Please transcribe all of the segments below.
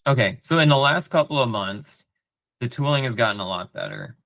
Okay, so in the last couple of months, the tooling has gotten a lot better.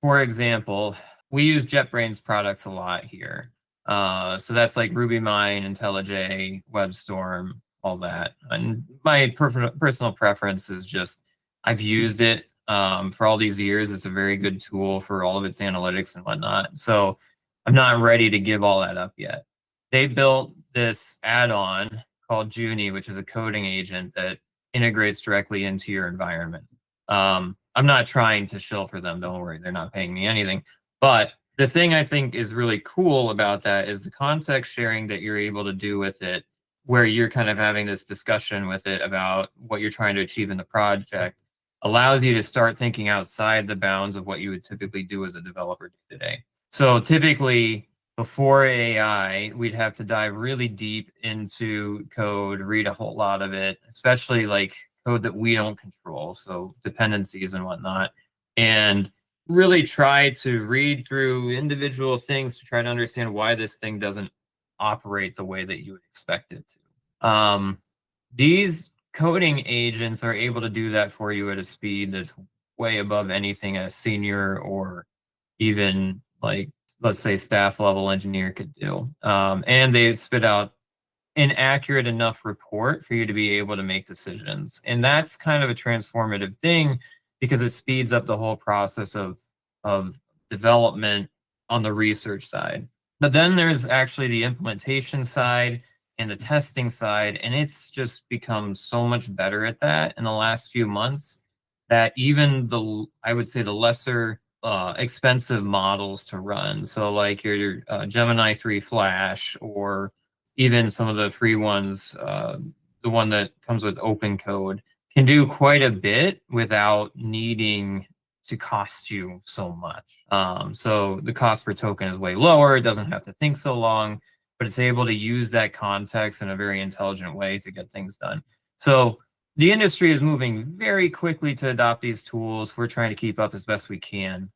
For example, we use JetBrains products a lot here. So that's like RubyMine, IntelliJ, WebStorm, all that. And my personal preference is just I've used it for all these years. It's a very good tool for all of its analytics and whatnot. So I'm not ready to give all that up yet. They built this add-on called Junie, which is a coding agent that integrates directly into your environment. I'm not trying to shill for them. Don't worry, they're not paying me anything. But the thing I think is really cool about that is the context sharing that you're able to do with it, where you're kind of having this discussion with it about what you're trying to achieve in the project, allows you to start thinking outside the bounds of what you would typically do as a developer today. So typically, before AI, we'd have to dive really deep into code, read a whole lot of it, especially like code that we don't control, so dependencies and whatnot, and really try to read through individual things to try to understand why this thing doesn't operate the way that you would expect it to. These coding agents are able to do that for you at a speed that's way above anything a senior or even like, let's say, staff level engineer could do. And they spit out an accurate enough report for you to be able to make decisions. And that's kind of a transformative thing because it speeds up the whole process of development on the research side. But then there's actually the implementation side and the testing side, and it's just become so much better at that in the last few months that even I would say the lesser expensive models to run, so like your Gemini 3 Flash or even some of the free ones, the one that comes with open code, can do quite a bit without needing to cost you so much. So the cost per token is way lower. It doesn't have to think so long, but it's able to use that context in a very intelligent way to get things done. So the industry is moving very quickly to adopt these tools. We're trying to keep up as best we can.